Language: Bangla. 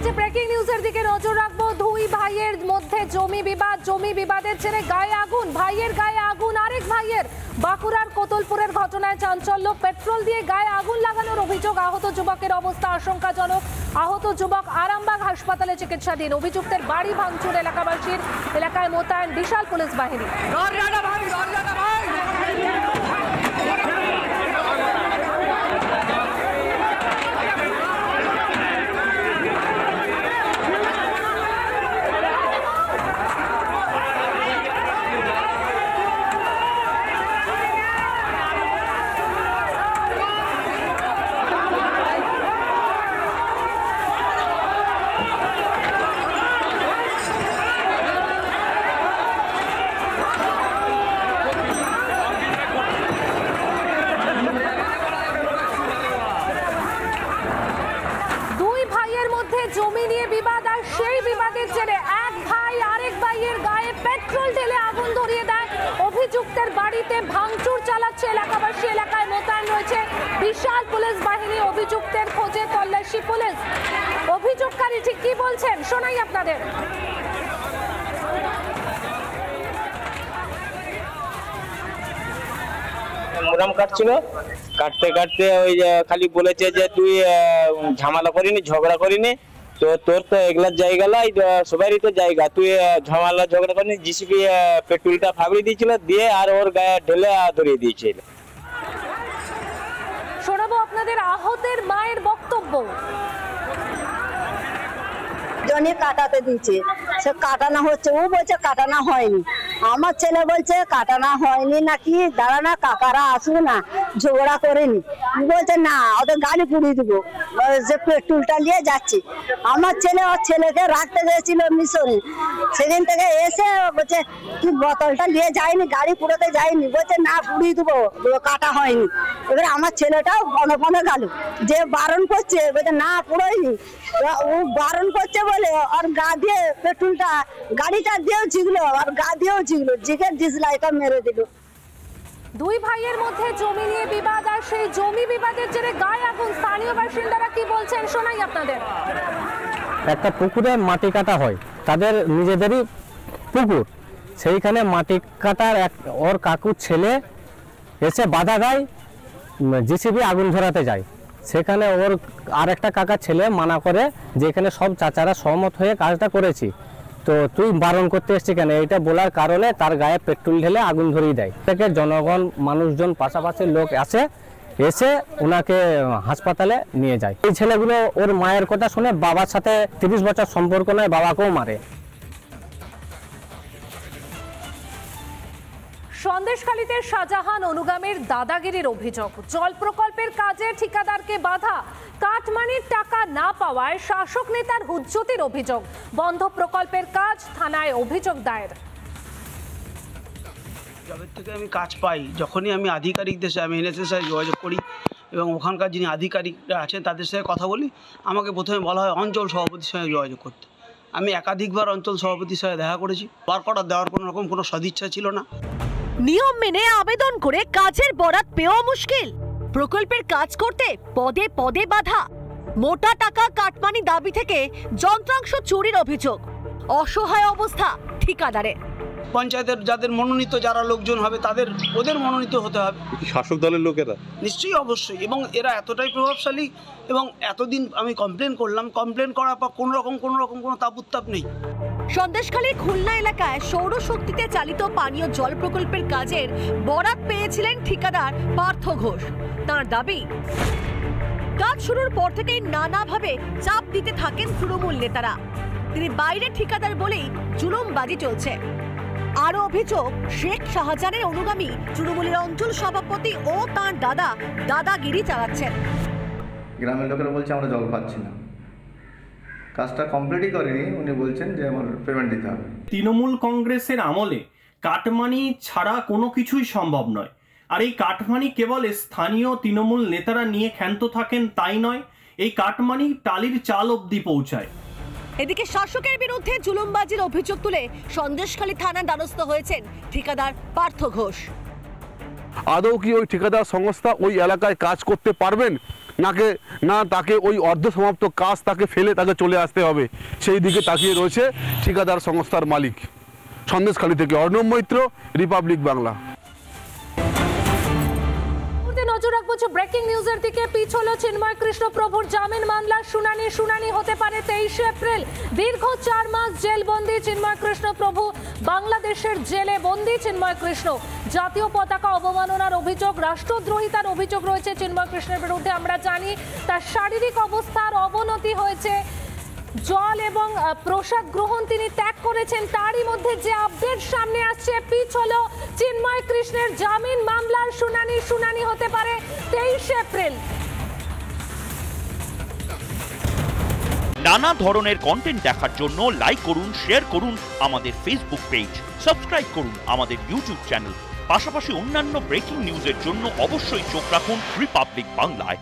রয়েছে ব্রেকিং নিউজের দিকে নজর রাখবো। দুই ভাইয়ের মধ্যে জমি বিবাদের জেরে গায়ে আগুন, ভাইয়ের গায়ে আগুন আরেক ভাইয়ের। বাঁকুড়ার কোতলপুরের ঘটনায় চাঞ্চল্য, পেট্রোল দিয়ে গায়ে আগুন লাগানোর অভিযোগ। আহত যুবকের অবস্থা আশঙ্কাজনক। আহত যুবক আরামবাগ হাসপাতালে চিকিৎসাধীন। অভিযুক্তের বাড়ি ভাঙচুর এলাকাবাসীর, এলাকায় মোতায়েন বিশাল পুলিশ বাহিনী। জমি নিয়ে বিবাদ, আর সেই বিবাদের জেরে এক ভাই আরেক ভাইয়ের গায়ে পেট্রোল ঢেলে আগুন ধরিয়ে দেয়। অভিযুক্তের বাড়িতে ভাঙচুর চালাচ্ছে এলাকাবাসী, এলাকায় মোতায়েন রয়েছে বিশাল পুলিশ বাহিনী। অভিযুক্তের খোঁজে তল্লাশি পুলিশ। অভিযোগকারী ঠিক কি বলছেন শোনাই আপনাদের। মোরাম কাটছিল, কাটতে কাটতে ওই খালি বলেছে যে তুই ঝামেলা করিনি, ঝগড়া করিনি, তো তোর তো এগুলার জায়গা লাই, সবারই তো জায়গা, তুই ঝামেলা ঝগড়া করিনি। জিসিপি পেট্রোলটা ফাবড়ি দিয়েছিল, দিয়ে আর ওর গায়ে ঢেলে ধরিয়ে দিয়েছিল। শোনাবো আপনাদের আহতের মায়ের বক্তব্য। জনি কাটাতে দিচ্ছে, সে কাটানো হচ্ছে, ও বলছে কাটানো হয়নি। আমার ছেলে বলছে কাটানো হয়নি নাকি, দাঁড়া না কাকারা আসুক না, ঝগড়া করেনি। বলছে না, ওদের গাড়ি পুড়িয়ে দিব, যে পেট্রোলটা নিয়ে যাচ্ছি। আমার ছেলে ওর ছেলেকে রাখতে গেছিল মিশনে, সেদিন থেকে এসে বলছে তুই বোতলটা নিয়ে যায়নি, গাড়ি পুড়োতে যায়নি। বলছে না পুড়িয়ে দেবো, কাটা হয়নি। এবার আমার ছেলেটাও বনে বনে গেল, যে বারণ করছে বলছে না পুড়োয়নি, ও বারণ করছে বলে আর গা দিয়ে পেট্রোলটা গাড়িটা দিয়েও ছিগলো, আর গা দিয়েও ছিগলো, জিগের ডিসলাইটা মেরে দিল। দুই ভাইয়ের মধ্যে জমি নিয়ে বিবাদ, আর সেই জমি বিবাদের জেরে গায়ে আগুন। স্থানীয় বাসিন্দারা কি বলছেন শোনাই আপনাদের। একটা পুকুরে মাটি কাটা হয়, তাদের নিজেদেরই পুকুর, সেইখানে মাটি কাটার ওর কাকুর ছেলে এসে বাধা দেয়, জিসিবি আগুন ধরাতে যায়। সেখানে ওর আর একটা কাকার ছেলে মানা করে যে এখানে সব চাচারা সহমত হয়ে কাজটা করেছি, তো তুই বারণ করতে এসছি কেন, এইটা বলার কারণে তার গায়ে পেট্রোল ঢেলে আগুন ধরিয়ে দেয়। থেকে জনগণ মানুষজন পাশাপাশি লোক এসে ওনাকে হাসপাতালে নিয়ে যায়। এই ছেলেগুলো ওর মায়ের কথা শুনে বাবার সাথে 30 বছর সম্পর্ক নয়, বাবাকেও মারে। সন্দেশখালীতে শাহজাহান অনুগামীর দাদাগিরির অভিযোগ। জল প্রকল্পের কাজে ঠিকাদারকে বাধা, কাটমানির টাকা না পাওয়ায় শাসক নেতার হুজ্জতির অভিযোগ। বন্ধ প্রকল্পের কাজ, থানায় অভিযোগ দায়ের। যবে থেকে আমি কাজ পাই, যখনই আমি আধিকারিকদের সাথে আমি এনএসএস সাথে যোগাযোগ করি এবং ওখানকার যিনি আধিকারিকরা আছেন তাদের সাথে কথা বলি, আমাকে প্রথমে বলা হয় অঞ্চল সভাপতির সঙ্গে যোগাযোগ করতে। আমি একাধিকবার অঞ্চল সভাপতির সাথে দেখা করেছি, বারবার দেওয়ার কোনো রকম কোনো সদিচ্ছা ছিল না। নিয়ম মেনে আবেদন করে কাজের বরাত পেও মুশকিল, প্রকল্পের কাজ করতে পদে পদে বাধা, মোটা টাকা কাটমানি দাবি থেকে যন্ত্রাংশ চুরির অভিযোগ, অসহায় অবস্থা ঠিকাদারের। পঞ্চায়েতের যাদের মনোনীত যারা লোকজন হবে তাদের ওদের মনোনীত হতে হবে। শাসক দলের লোকেরা নিশ্চয়ই অবশ্যই, এবং এরা এতটাই প্রভাবশালী। এবং এতদিন আমি কমপ্লেন করলাম, কমপ্লেন করার পর কোনো রকম কোনো তাপ নেই। সন্দেশখালীর খুলনা এলাকায় সৌরশক্তিতে চালিত পানীয় জল প্রকল্পের কাজের বরাত পেয়েছিলেন ঠিকাদার পার্থ ঘোষ। তার দাবি, কাজ শুরুর পর থেকেই নানাভাবে চাপ দিতে থাকেন তৃণমূল নেতারা। তিনি বাইরের ঠিকাদার বলেই জুলুমবাজি চলছে। আরো অভিযোগ, শেখ শাহজাহানের অনুগামী তৃণমূলের অঞ্চল সভাপতি ও তাঁর দাদাগিরি চালাচ্ছেন। গ্রামের লোকেরা বলছে আমরা জল পাচ্ছি না, কাজটা কমপ্লিটই করেনি, উনি বলছেন যে আমার পেমেন্ট দিতে হবে। তৃণমূল কংগ্রেসের আমলে কাটমানি ছাড়া কোনো কিছুই সম্ভব নয়। আর এই কাটমানি কেবল স্থানীয় তৃণমূল নেতারা নিয়ে ক্ষান্ত থাকেন তাই নয়, এই কাটমানি টালির চাল অবধি পৌঁছায়। এদিকে শাসকের বিরুদ্ধে জুলুমবাজির অভিযোগ তুলে সন্দেশখালী থানার দ্বারস্থ হয়েছেন ঠিকাদার পার্থ ঘোষ। আদৌ কি ওই ঠিকাদার সংস্থা ওই এলাকায় কাজ করতে পারবেন, না তাকে ওই অর্ধসমাপ্ত কাজ তাকে ফেলে তাকে চলে আসতে হবে, সেই দিকে তাকিয়ে রয়েছে ঠিকাদার সংস্থার মালিক। সন্দেশখালী থেকে অর্ণব মৈত্র, রিপাবলিক বাংলা। নজর রাখবো ব্রেকিং নিউজের দিকে। পিছলো চিন্ময় কৃষ্ণ প্রভুর জামিন মামলার শুনানি হতে পারে 23 এপ্রিল। দীর্ঘ 4 মাস জেল বন্দী চিন্ময় কৃষ্ণ প্রভু, বাংলাদেশের জেলে বন্দী চিন্ময় কৃষ্ণ। জাতীয় পতাকা অবমাননার অভিযোগ, রাষ্ট্রদ্রোহিতার অভিযোগ রয়েছে চিন্ময় কৃষ্ণের বিরুদ্ধে। আমরা জানি তার শারীরিক অবস্থার অবনতি হয়েছে, জল এবং প্রসাদ গ্রহণ তিনি ত্যাগ করেছেন। তারই মধ্যে যে আপডেট সামনে আসছে, পিছলো চিন্ময় কৃষ্ণের জামিন মামলার শুনানি হতে পারে 23 এপ্রিল। নানা ধরনের কন্টেন্ট দেখার জন্য লাইক করুন, শেয়ার করুন আমাদের ফেসবুক পেজ, সাবস্ক্রাইব করুন আমাদের ইউটিউব চ্যানেল। পাশাপাশি অন্যান্য ব্রেকিং নিউজের জন্য অবশ্যই চোখ রাখুন রিপাবলিক বাংলায়।